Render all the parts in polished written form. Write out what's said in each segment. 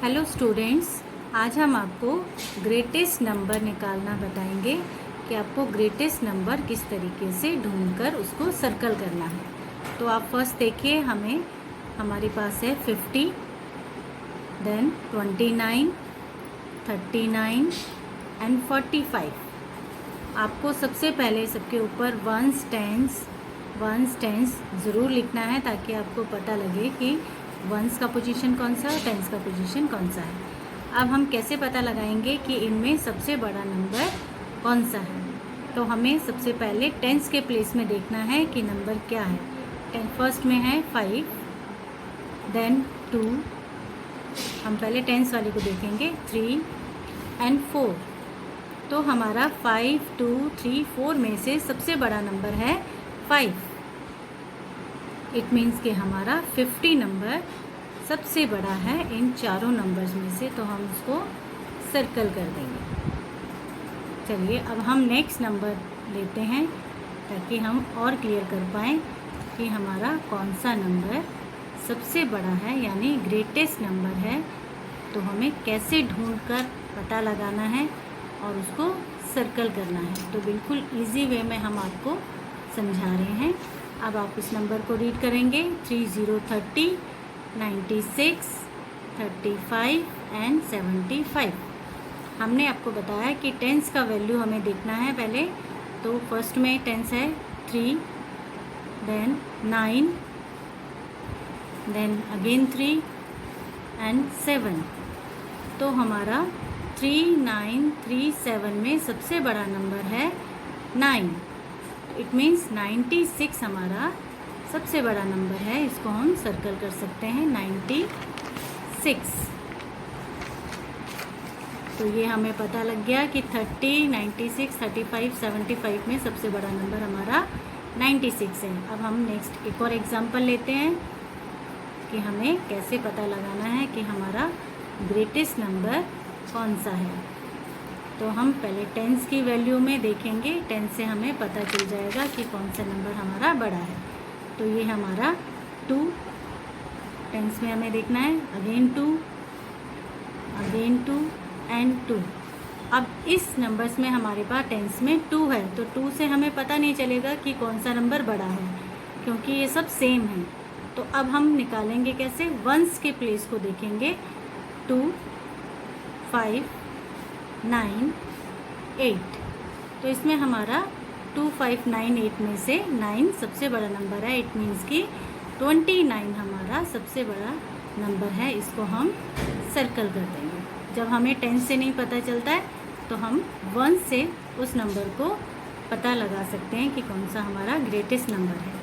Hello students, आज हम आपको ग्रेटेस्ट नंबर निकालना बताएंगे कि आपको ग्रेटेस्ट नंबर किस तरीके से ढूंढकर उसको सर्कल करना है। तो आप फर्स्ट देखिए, हमारे पास है 50, देन 29, 39 एंड 45। आपको सबसे पहले सबके ऊपर वंस टेंस ज़रूर लिखना है ताकि आपको पता लगे कि वंस का पोजीशन कौन सा है, टेंस का पोजीशन कौन सा है। अब हम कैसे पता लगाएंगे कि इनमें सबसे बड़ा नंबर कौन सा है। तो हमें सबसे पहले टेंस के प्लेस में देखना है कि नंबर क्या है। फर्स्ट में है 5, देन 2, हम पहले टेंस वाले को देखेंगे, 3 एंड 4। तो हमारा 5, 2, 3, 4 में से सबसे बड़ा नंबर है 5। इट मीन्स कि हमारा 50 नंबर सबसे बड़ा है इन चारों नंबर्स में से, तो हम उसको सर्कल कर देंगे। चलिए अब हम नेक्स्ट नंबर लेते हैं ताकि हम और क्लियर कर पाएँ कि हमारा कौन सा नंबर सबसे बड़ा है, यानी ग्रेटेस्ट नंबर है। तो हमें कैसे ढूंढकर पता लगाना है और उसको सर्कल करना है। तो बिल्कुल इजी वे में हम आपको समझा रहे हैं। अब आप इस नंबर को रीड करेंगे, 30, 30, 96, 35 एंड 75। हमने आपको बताया कि टेंस का वैल्यू हमें देखना है पहले। तो फर्स्ट में टेंस है 3, देन 9, देन अगेन 3 एंड 7। तो हमारा 3, 9, 3, 7 में सबसे बड़ा नंबर है 9। इट मीन्स 96 हमारा सबसे बड़ा नंबर है, इसको हम सर्कल कर सकते हैं 96। तो ये हमें पता लग गया कि 30, 96, 35, 75 में सबसे बड़ा नंबर हमारा 96 है। अब हम नेक्स्ट एक और एग्जांपल लेते हैं कि हमें कैसे पता लगाना है कि हमारा ग्रेटेस्ट नंबर कौन सा है। तो हम पहले टेंस की वैल्यू में देखेंगे, टेंस से हमें पता चल जाएगा कि कौन सा नंबर हमारा बड़ा है। तो ये हमारा 2, टेंस में हमें देखना है, अगेन 2 एंड 2। अब इस नंबर्स में हमारे पास टेंस में 2 है, तो 2 से हमें पता नहीं चलेगा कि कौन सा नंबर बड़ा है क्योंकि ये सब सेम है। तो अब हम निकालेंगे कैसे, वंस के प्लेस को देखेंगे, 2, 5, 9, 8। तो इसमें हमारा 2, 5, 9, 8 में से 9 सबसे बड़ा नंबर है। इट मीन्स कि 29 हमारा सबसे बड़ा नंबर है, इसको हम सर्कल कर देंगे। जब हमें 10 से नहीं पता चलता है तो हम 1 से उस नंबर को पता लगा सकते हैं कि कौन सा हमारा ग्रेटेस्ट नंबर है।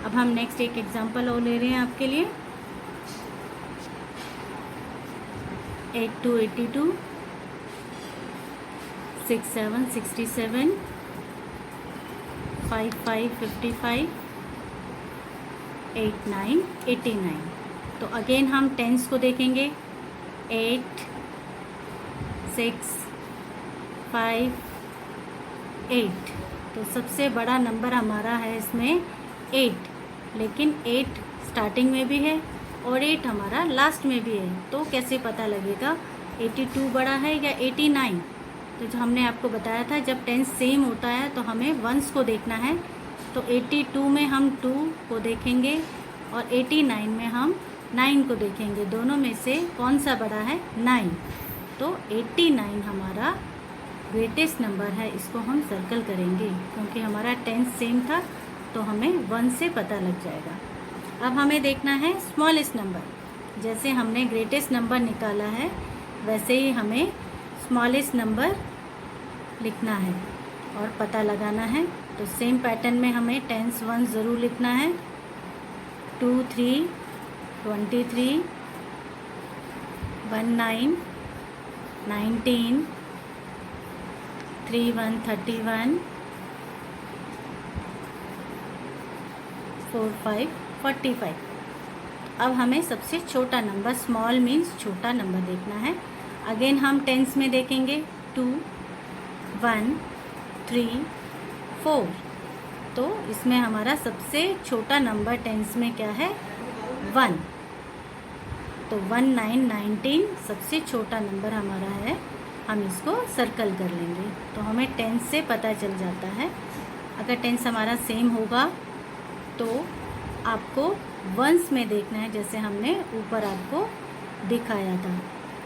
अब हम नेक्स्ट एक एग्जांपल और ले रहे हैं आपके लिए, 8, 2, 82, 6, 7, 67, 5, 5, 55, 8, 9, 89। तो अगेन हम टेंस को देखेंगे, 8, 6, 5, 8। तो सबसे बड़ा नंबर हमारा है इसमें 8, लेकिन 8 स्टार्टिंग में भी है और 8 हमारा लास्ट में भी है। तो कैसे पता लगेगा 82 बड़ा है या 89? तो जो हमने आपको बताया था, जब टेंस सेम होता है तो हमें वंस को देखना है। तो 82 में हम 2 को देखेंगे और 89 में हम 9 को देखेंगे। दोनों में से कौन सा बड़ा है, 9। तो 89 हमारा ग्रेटेस्ट नंबर है, इसको हम सर्कल करेंगे क्योंकि हमारा टेंस सेम था तो हमें 1 से पता लग जाएगा। अब हमें देखना है स्मॉलेस्ट नंबर। जैसे हमने ग्रेटेस्ट नंबर निकाला है वैसे ही हमें स्मॉलेस्ट नंबर लिखना है और पता लगाना है। तो सेम पैटर्न में हमें टेंस 1 ज़रूर लिखना है, 2, 3, 23, 19, 19, 3, 1, 31, 4, 5, 45। अब हमें सबसे छोटा नंबर, स्मॉल मीन्स छोटा नंबर देखना है। अगेन हम टेंस में देखेंगे, 2, 1, 3, 4। तो इसमें हमारा सबसे छोटा नंबर टेंस में क्या है, 1। तो 1 9 19 सबसे छोटा नंबर हमारा है, हम इसको सर्कल कर लेंगे। तो हमें टेंस से पता चल जाता है। अगर टेंस हमारा सेम होगा तो आपको वंस में देखना है, जैसे हमने ऊपर आपको दिखाया था।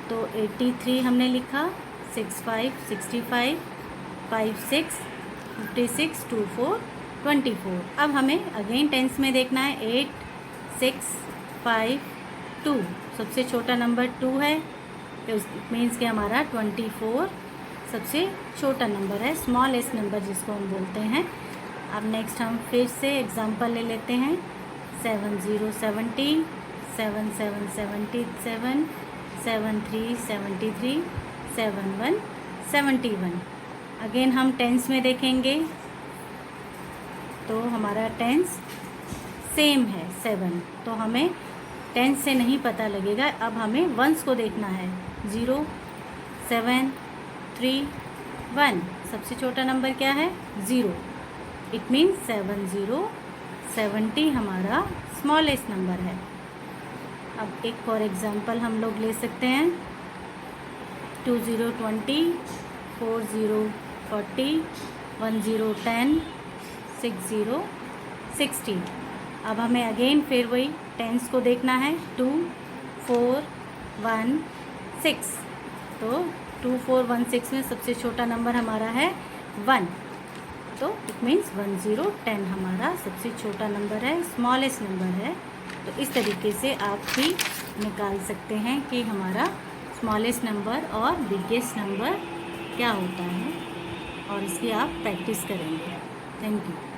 तो 83 हमने लिखा, 65 65, 56 56, 24 24। अब हमें अगेन टेंस में देखना है। 8 6 5 2, सबसे छोटा नंबर 2 है, तो मीन्स कि हमारा 24 सबसे छोटा नंबर है, स्मॉलेस्ट नंबर जिसको हम बोलते हैं। अब नेक्स्ट हम फिर से एग्जांपल ले लेते हैं। 7 0 70, 7 7 77, 7 3 73, 7 1 71। अगेन हम टेंस में देखेंगे तो हमारा टेंस सेम है 7, तो हमें टेंस से नहीं पता लगेगा। अब हमें वंस को देखना है। 0 7 3 1, सबसे छोटा नंबर क्या है? 0। इट मीन्स 7 0 70 हमारा स्मॉलेस्ट नंबर है। अब एक और एग्जांपल हम लोग ले सकते हैं। 2 0 20, 4 0 40, 1 0 10, 6 0 60। अब हमें अगेन फिर वही टेंस को देखना है। 2 4 1 6, तो 2 4 1 6 में सबसे छोटा नंबर हमारा है 1, तो इट मीन्स 1 0 10 हमारा सबसे छोटा नंबर है, स्मॉलेस्ट नंबर है। तो इस तरीके से आप भी निकाल सकते हैं कि हमारा स्मॉलेस्ट नंबर और बिगेस्ट नंबर क्या होता है, और इसकी आप प्रैक्टिस करेंगे। Thank you.